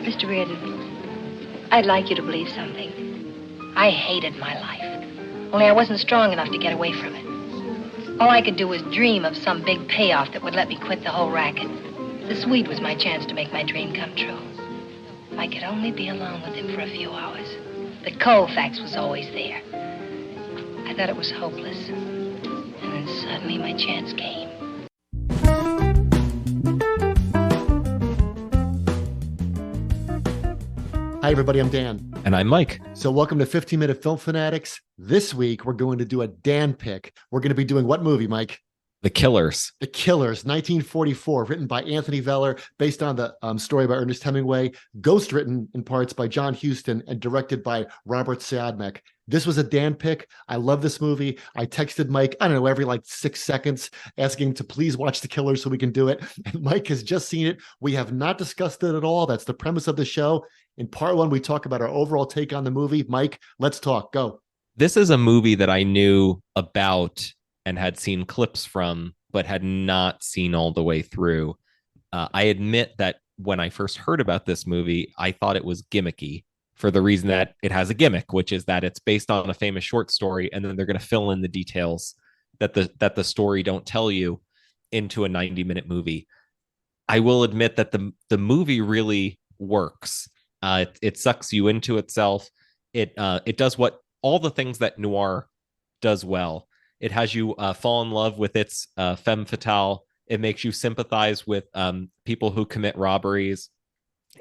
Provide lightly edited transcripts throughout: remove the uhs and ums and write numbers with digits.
Mr. Reardon, I'd like you to believe something. I hated my life. Only I wasn't strong enough to get away from it. All I could do was dream of some big payoff that would let me quit the whole racket. The Swede was my chance to make my dream come true. If I could only be alone with him for a few hours. The Colfax was always there. I thought it was hopeless. And then suddenly my chance came. Hi, everybody. I'm Dan. And I'm Mike. So welcome to 15-Minute Film Fanatics. This week, we're going to do a Dan pick. We're going to be doing what movie, Mike? The Killers. The Killers, 1944, written by Anthony Veller, based on the story by Ernest Hemingway, ghostwritten in parts by John Huston, and directed by Robert Siodmak. This was a Dan pick. I love this movie. I texted Mike, I don't know, every like 6 seconds, asking him to please watch The Killers so we can do it. And Mike has just seen it. We have not discussed it at all. That's the premise of the show. In part one, we talk about our overall take on the movie. Mike, let's talk. Go. This is a movie that I knew about and had seen clips from, but had not seen all the way through. I admit that when I first heard about this movie, I thought it was gimmicky for the reason that it has a gimmick, which is that it's based on a famous short story, and then they're going to fill in the details that the story don't tell you into a 90-minute movie. I will admit that the movie really works. It sucks you into itself. It does what all the things that noir does well. It has you fall in love with its femme fatale. It makes you sympathize with people who commit robberies.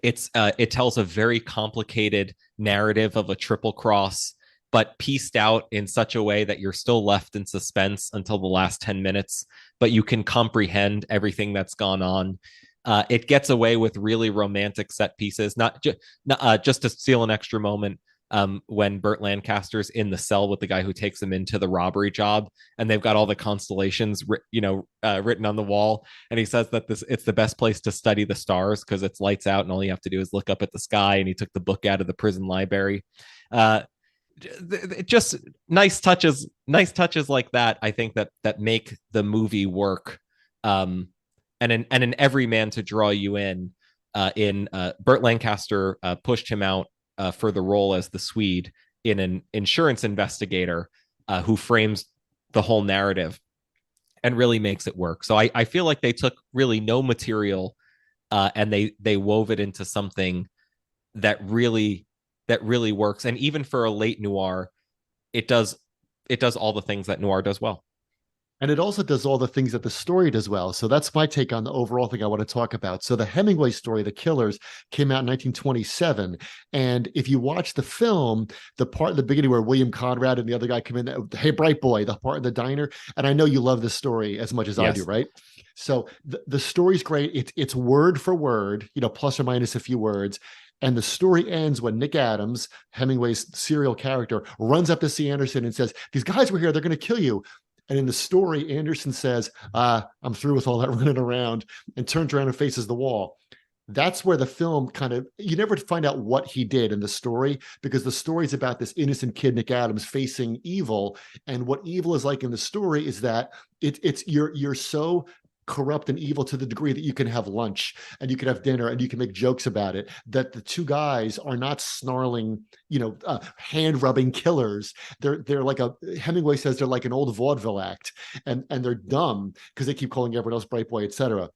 It tells a very complicated narrative of a triple cross, but pieced out in such a way that you're still left in suspense until the last 10 minutes, but you can comprehend everything that's gone on. It gets away with really romantic set pieces, not just to steal an extra moment. When Burt Lancaster's in the cell with the guy who takes him into the robbery job, and they've got all the constellations, written on the wall, and he says that it's the best place to study the stars because it's lights out, and all you have to do is look up at the sky. And he took the book out of the prison library. Just nice touches like that. I think that make the movie work. And an everyman to draw you in. Burt Lancaster pushed him out for the role as the Swede in an insurance investigator who frames the whole narrative and really makes it work. So I feel like they took really no material and they wove it into something that really works. And even for a late noir, it does all the things that noir does well. And it also does all the things that the story does well. So that's my take on the overall thing I want to talk about. So the Hemingway story, The Killers, came out in 1927. And if you watch the film, the part in the beginning where William Conrad and the other guy come in, hey, bright boy, the part in the diner. And I know you love this story as much as I do, right? So the story's great. It's word for word, plus or minus a few words. And the story ends when Nick Adams, Hemingway's serial character, runs up to C. Anderson and says, these guys were here, they're going to kill you. And in the story, Anderson says, I'm through with all that running around, and turns around and faces the wall. That's where the film you never find out what he did in the story, because the story is about this innocent kid, Nick Adams, facing evil. And what evil is like in the story is that you're so corrupt and evil to the degree that you can have lunch and you can have dinner and you can make jokes about it, that the two guys are not snarling, hand rubbing killers. They're like Hemingway says they're like an old vaudeville act, and they're dumb because they keep calling everyone else bright boy, etc.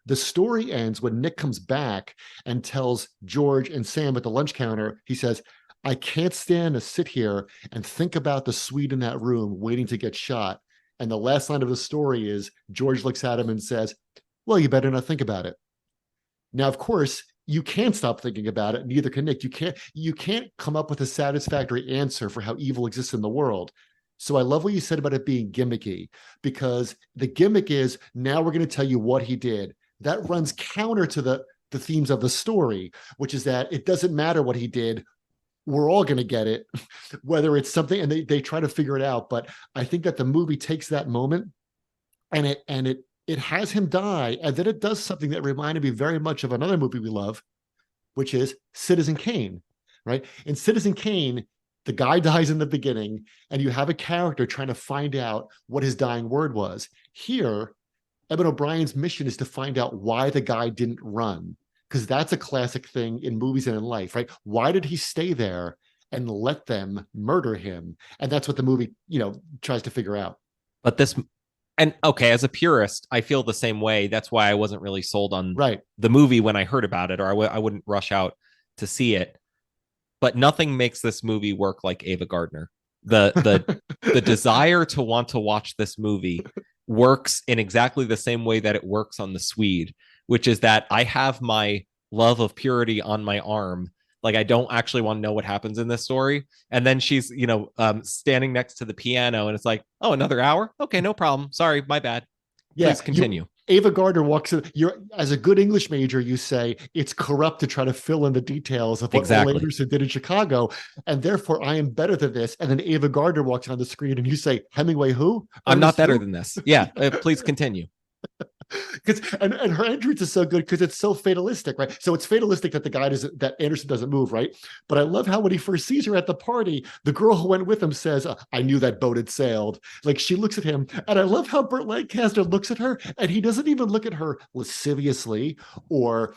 The story ends when Nick comes back and tells George and Sam at the lunch counter, he says, I can't stand to sit here and think about the Swede in that room waiting to get shot. And the last line of the story is George looks at him and says, well, you better not think about it. Now, of course, you can't stop thinking about it. Neither can Nick. You can't come up with a satisfactory answer for how evil exists in the world. So I love what you said about it being gimmicky, because the gimmick is now we're going to tell you what he did. That runs counter to the themes of the story, which is that it doesn't matter what he did. We're all going to get it, whether it's something, and they try to figure it out. But I think that the movie takes that moment and it has him die. And then it does something that reminded me very much of another movie we love, which is Citizen Kane, right? In Citizen Kane, the guy dies in the beginning and you have a character trying to find out what his dying word was. Here, Evan O'Brien's mission is to find out why the guy didn't run. because that's a classic thing in movies and in life, right? Why did he stay there and let them murder him? And that's what the movie, tries to figure out. But this, and okay, as a purist, I feel the same way. That's why I wasn't really sold on Right. the movie when I heard about it, or I wouldn't rush out to see it. But nothing makes this movie work like Ava Gardner. The desire to want to watch this movie works in exactly the same way that it works on the Swede, which is that I have my love of purity on my arm. Like, I don't actually want to know what happens in this story. And then she's, standing next to the piano, and it's like, oh, another hour? Okay, no problem. Sorry, my bad. Yeah, Please continue. Ava Gardner walks in. You're, as a good English major, you say it's corrupt to try to fill in the details of what Exactly. Ole Anderson did in Chicago, and therefore I am better than this. And then Ava Gardner walks on the screen, and you say, Hemingway who? I'm not better who? than this. Yeah, please continue. And her entrance is so good because it's so fatalistic, right? So it's fatalistic that that Anderson doesn't move, right? But I love how when he first sees her at the party, the girl who went with him says, I knew that boat had sailed. Like, she looks at him, and I love how Burt Lancaster looks at her, and he doesn't even look at her lasciviously, or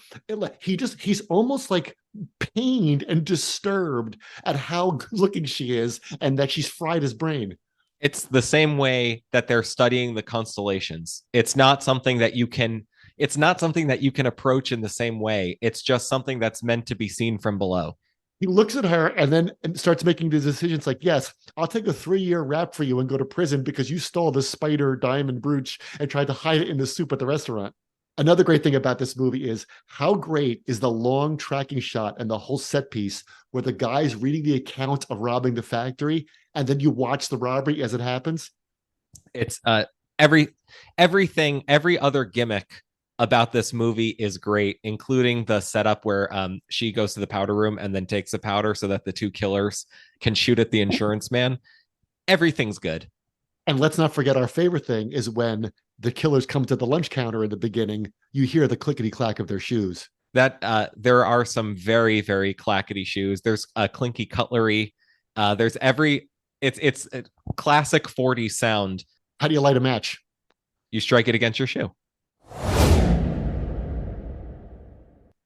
he's almost like pained and disturbed at how good looking she is and that she's fried his brain. It's the same way that they're studying the constellations. It's not something that you can approach in the same way. It's just something that's meant to be seen from below. He looks at her and starts making the decisions like, yes, I'll take a 3-year rap for you and go to prison because you stole the spider diamond brooch and tried to hide it in the soup at the restaurant. Another great thing about this movie is how great is the long tracking shot and the whole set piece where the guy's reading the account of robbing the factory, and then you watch the robbery as it happens. It's every other gimmick about this movie is great, including the setup where she goes to the powder room and then takes the powder so that the two killers can shoot at the insurance man. Everything's good. And let's not forget our favorite thing is when the killers come to the lunch counter in the beginning, you hear the clickety-clack of their shoes. That there are some very, very clackety shoes. There's a clinky cutlery. There's it's a classic 40s sound. How do you light a match? You strike it against your shoe.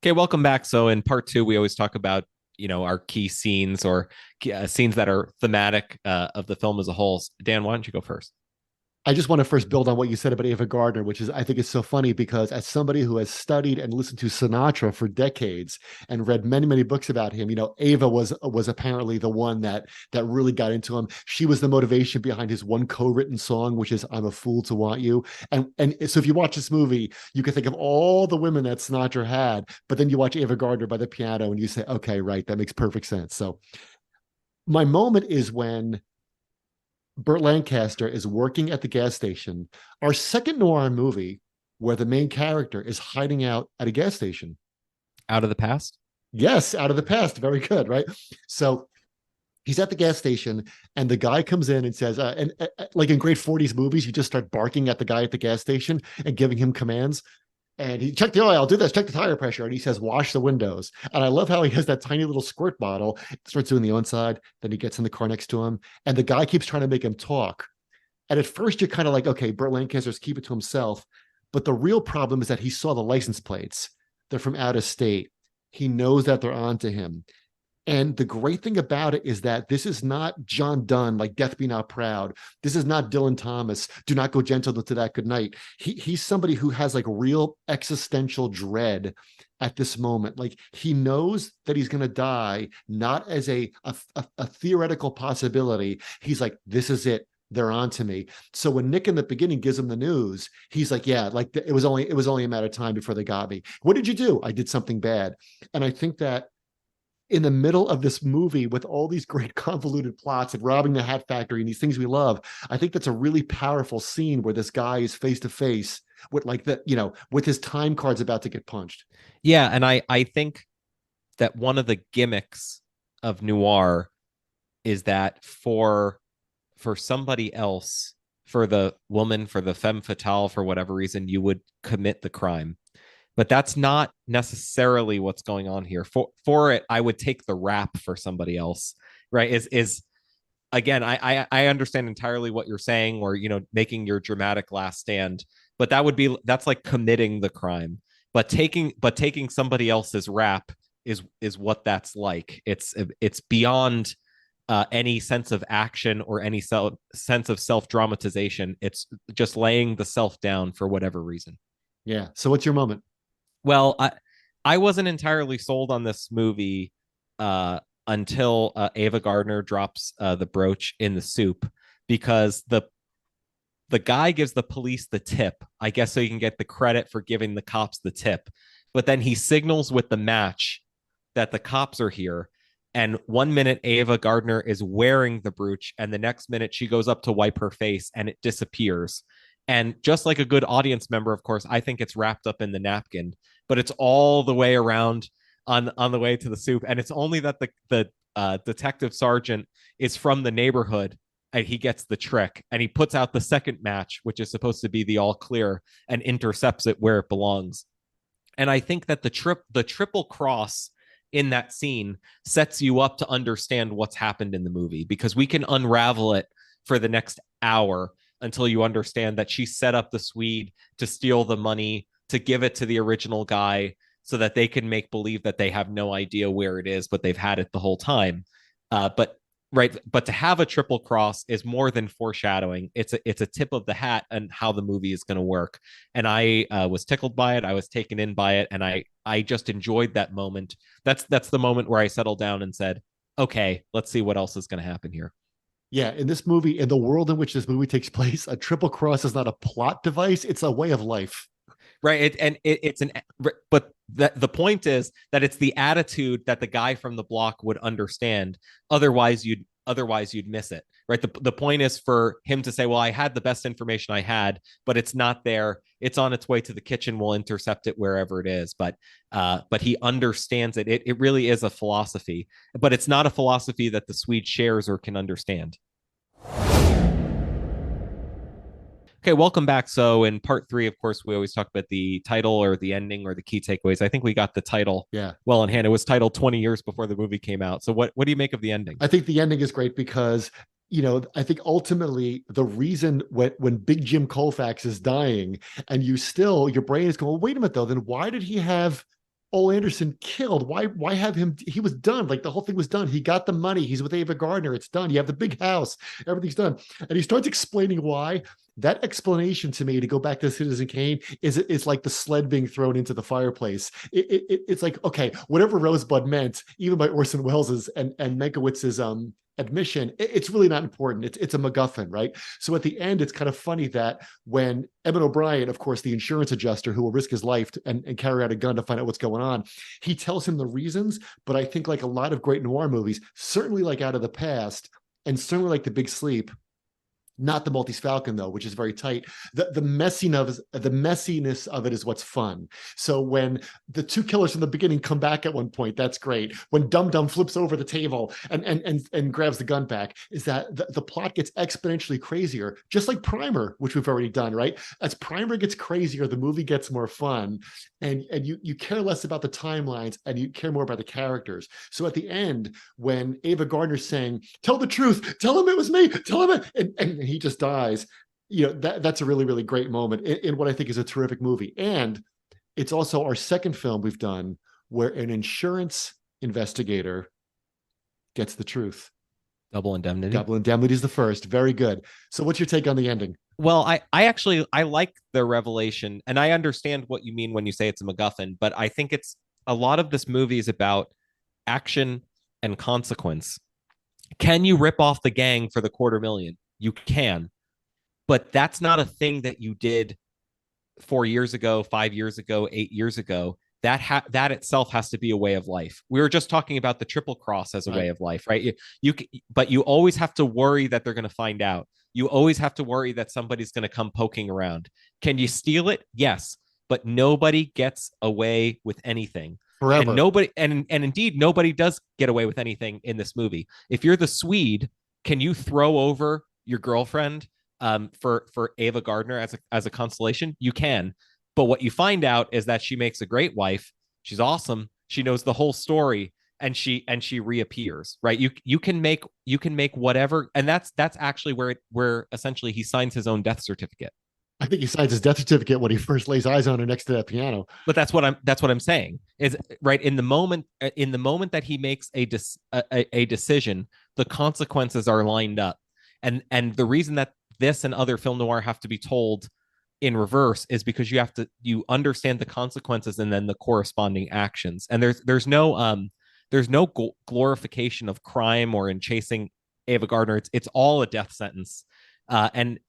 Okay, welcome back. So in part 2, we always talk about, our key scenes or scenes that are thematic of the film as a whole. Dan, why don't you go first? I just want to first build on what you said about Ava Gardner, which is, I think it's so funny because as somebody who has studied and listened to Sinatra for decades and read many, many books about him, Ava was apparently the one that really got into him. She was the motivation behind his one co-written song, which is "I'm a Fool to Want You." And so if you watch this movie, you can think of all the women that Sinatra had, but then you watch Ava Gardner by the piano and you say, okay, right, that makes perfect sense. So my moment is when Burt Lancaster is working at the gas station, our second noir movie where the main character is hiding out at a gas station. Out of the past? Yes, out of the past. Very good, right? So he's at the gas station and the guy comes in and says, like in great 40s movies, you just start barking at the guy at the gas station and giving him commands. And he check the oil, do this, check the tire pressure. And he says, wash the windows. And I love how he has that tiny little squirt bottle, starts doing the inside. Then he gets in the car next to him. And the guy keeps trying to make him talk. And at first you're kind of like, okay, Burt Lancaster's keep it to himself. But the real problem is that he saw the license plates. They're from out of state. He knows that they're onto him. And the great thing about it is that this is not John Donne, like Death Be Not Proud. This is not Dylan Thomas, Do Not Go Gentle Into That Good Night. He's somebody who has like real existential dread at this moment. Like he knows that he's going to die, not as a theoretical possibility. He's like, this is it. They're on to me. So when Nick in the beginning gives him the news, he's like, yeah, like it was only a matter of time before they got me. What did you do? I did something bad. And I think that in the middle of this movie with all these great convoluted plots and robbing the hat factory and these things we love, I think that's a really powerful scene where this guy is face to face with with his time cards about to get punched. Yeah. And I think that one of the gimmicks of noir is that for somebody else, for the woman, for the femme fatale, for whatever reason, you would commit the crime. But that's not necessarily what's going on here. For it, I would take the rap for somebody else, right? Is again, I understand entirely what you're saying, or making your dramatic last stand, but that's like committing the crime. But taking somebody else's rap is what that's like. It's beyond any sense of action or any sense of self dramatization. It's just laying the self down for whatever reason. Yeah. So what's your moment? Well, I wasn't entirely sold on this movie until Ava Gardner drops the brooch in the soup, because the guy gives the police the tip, I guess, so he can get the credit for giving the cops the tip. But then he signals with the match that the cops are here. And 1 minute Ava Gardner is wearing the brooch, and the next minute she goes up to wipe her face and it disappears. And just like a good audience member, of course, I think it's wrapped up in the napkin, but it's all the way around on the way to the soup. And it's only that the detective sergeant is from the neighborhood, and he gets the trick, and he puts out the second match, which is supposed to be the all clear, and intercepts it where it belongs. And I think that the triple cross in that scene sets you up to understand what's happened in the movie, because we can unravel it for the next hour until you understand that she set up the Swede to steal the money, to give it to the original guy so that they can make believe that they have no idea where it is, but they've had it the whole time. But to have a triple cross is more than foreshadowing. It's a tip of the hat and how the movie is going to work. And I was tickled by it. I was taken in by it, and I just enjoyed that moment. That's the moment where I settled down and said, okay, let's see what else is going to happen here. Yeah, in this movie, in the world in which this movie takes place, a triple cross is not a plot device; it's a way of life. Right. But the point is that it's the attitude that the guy from the block would understand. Otherwise you'd miss it. Right. The point is for him to say, well, I had the best information I had, but it's not there. It's on its way to the kitchen. We'll intercept it wherever it is. But he understands it. It really is a philosophy, but it's not a philosophy that the Swede shares or can understand. Okay, welcome back. So in part three, of course, we always talk about the title or the ending or the key takeaways. I think we got the title well in hand. It was titled 20 years before the movie came out. So what do you make of the ending? I think the ending is great because, I think ultimately the reason when Big Jim Colfax is dying and your brain is going, well, wait a minute though, then why did he have Ole Anderson killed? Why have him? He was done. Like the whole thing was done. He got the money. He's with Ava Gardner. It's done. You have the big house. Everything's done. And he starts explaining why. That explanation to me, to go back to Citizen Kane, is like the sled being thrown into the fireplace. It's like, okay, whatever Rosebud meant, even by Orson Welles's and Mankiewicz's admission, it's really not important. It's a MacGuffin, right? So at the end, it's kind of funny that when Emmett O'Brien, of course, the insurance adjuster who will risk his life and carry out a gun to find out what's going on, he tells him the reasons. But I think like a lot of great noir movies, certainly like Out of the Past, and certainly like The Big Sleep, not the Maltese Falcon though, which is very tight. The messiness of it is what's fun. So when the two killers from the beginning come back at one point, that's great. When Dum Dum flips over the table and grabs the gun back, is that the plot gets exponentially crazier, just like Primer, which we've already done, right? As Primer gets crazier, the movie gets more fun, and you care less about the timelines and you care more about the characters. So at the end, when Ava Gardner's saying, "Tell the truth, tell him it was me, tell him it," and he just dies, that's a really, really great moment in what I think is a terrific movie. And it's also our second film we've done where an insurance investigator gets the truth. Double Indemnity. Double Indemnity is the first. Very good. So what's your take on the ending? Well, I like the revelation, and I understand what you mean when you say it's a MacGuffin, but I think it's a lot of this movie is about action and consequence. Can you rip off the gang for the $250,000? You can, but that's not a thing that you did 4 years ago, 5 years ago, 8 years ago. That itself has to be a way of life. We were just talking about the triple cross as a way of life, right? But you always have to worry that they're going to find out. You always have to worry that somebody's going to come poking around. Can you steal it? Yes, but nobody gets away with anything. Forever. And indeed, nobody does get away with anything in this movie. If you're the Swede, can you throw over your girlfriend for Ava Gardner as a consolation? You can. But what you find out is that she makes a great wife. She's awesome. She knows the whole story, and she reappears. Right? You can make whatever, and that's actually where essentially he signs his own death certificate. I think he signs his death certificate when he first lays eyes on her next to that piano. But that's what I'm saying is right in the moment that he makes a decision, the consequences are lined up, and the reason that this and other film noir have to be told in reverse is because you understand the consequences and then the corresponding actions, and there's no glorification of crime or in chasing Ava Gardner. It's all a death sentence, and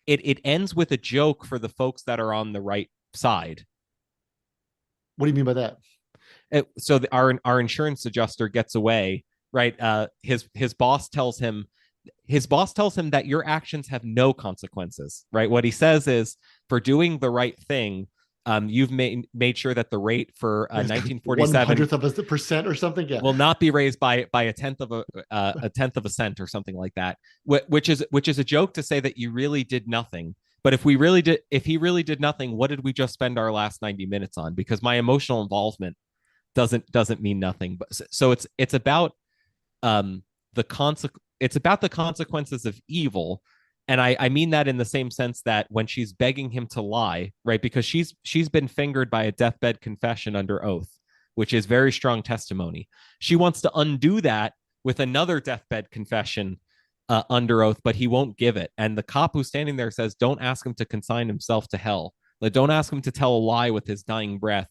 it ends with a joke for the folks that are on the right side. What do you mean by that? So our insurance adjuster gets away, right? His boss tells him that your actions have no consequences, right? What he says is, for doing the right thing, you've made sure that the rate for 1947 1/100% or something, yeah, will not be raised by a tenth of a cent or something like that, which is a joke to say that you really did nothing. But if he really did nothing, what did we just spend our last 90 minutes on? Because my emotional involvement doesn't mean nothing. But so it's about it's about the consequences of evil. And I mean that in the same sense that when she's begging him to lie, right? Because she's been fingered by a deathbed confession under oath, which is very strong testimony. She wants to undo that with another deathbed confession under oath, but he won't give it. And the cop who's standing there says, don't ask him to consign himself to hell. Like, don't ask him to tell a lie with his dying breath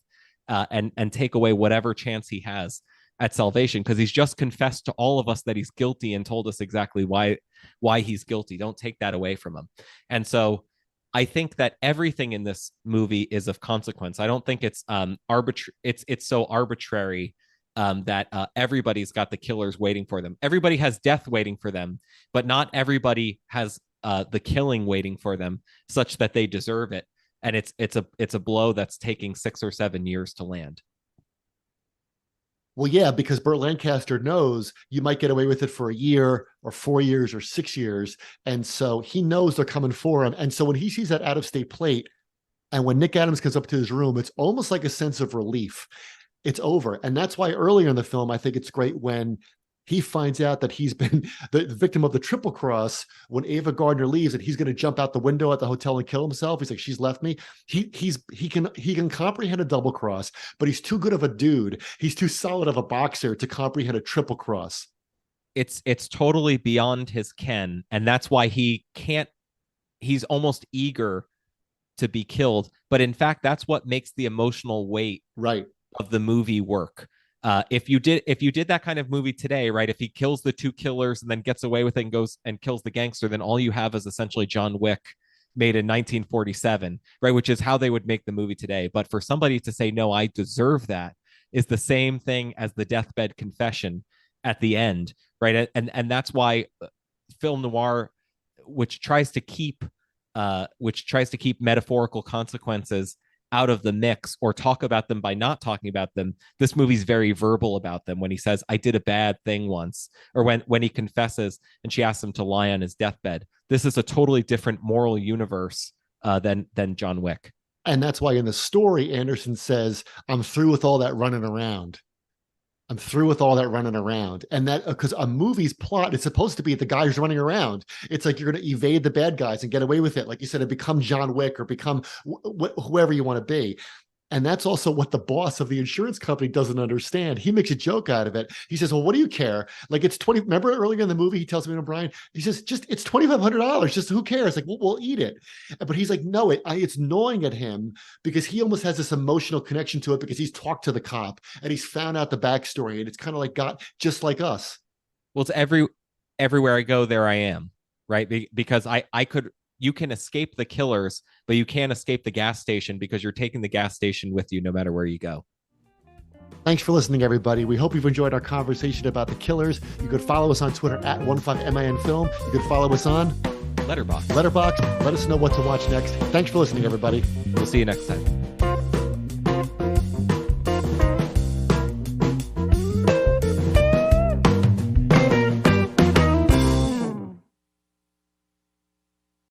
and take away whatever chance he has at salvation, because he's just confessed to all of us that he's guilty and told us exactly why he's guilty. Don't take that away from him. And so I think that everything in this movie is of consequence. I don't think it's arbitrary. It's so arbitrary that everybody's got the killers waiting for them. Everybody has death waiting for them, but not everybody has the killing waiting for them such that they deserve it. And it's a blow that's taking 6 or 7 years to land. Well, yeah, because Burt Lancaster knows you might get away with it for a year or 4 years or 6 years. And so he knows they're coming for him. And so when he sees that out-of-state plate, and when Nick Adams comes up to his room, it's almost like a sense of relief. It's over. And that's why earlier in the film, I think it's great when he finds out that he's been the victim of the triple cross. When Ava Gardner leaves and he's going to jump out the window at the hotel and kill himself, he's like, she's left me. He can comprehend a double cross, but he's too good of a dude. He's too solid of a boxer to comprehend a triple cross. It's totally beyond his ken, and that's why he can't. He's almost eager to be killed, but in fact, that's what makes the emotional weight right of the movie work. If you did that kind of movie today, right? If he kills the two killers and then gets away with it and goes and kills the gangster, then all you have is essentially John Wick made in 1947, right? Which is how they would make the movie today. But for somebody to say, no, I deserve that, is the same thing as the deathbed confession at the end, right? And that's why film noir, which tries to keep metaphorical consequences out of the mix or talk about them by not talking about them. This movie's very verbal about them when he says, I did a bad thing once, or when he confesses and she asks him to lie on his deathbed. This is a totally different moral universe than John Wick. And that's why in the story, Anderson says, I'm through with all that running around. I'm through with all that running around. And that because a movie's plot is supposed to be the guy who's running around. It's like you're going to evade the bad guys and get away with it. Like you said, and become John Wick or become whoever you want to be. And that's also what the boss of the insurance company doesn't understand. He makes a joke out of it. He says, well, what do you care? Like it's 20. Remember earlier in the movie, he tells me, Brian, he says, just it's $2,500. Just who cares? Like, we'll eat it. But he's like, no, it's gnawing at him because he almost has this emotional connection to it because he's talked to the cop and he's found out the backstory. And it's kind of like got just like us. Well, it's everywhere I go, there I am. Right. Because you can escape the killers, but you can't escape the gas station because you're taking the gas station with you no matter where you go. Thanks for listening, everybody. We hope you've enjoyed our conversation about the killers. You could follow us on Twitter at 15MINFilm. You could follow us on Letterboxd. Let us know what to watch next. Thanks for listening, everybody. We'll see you next time.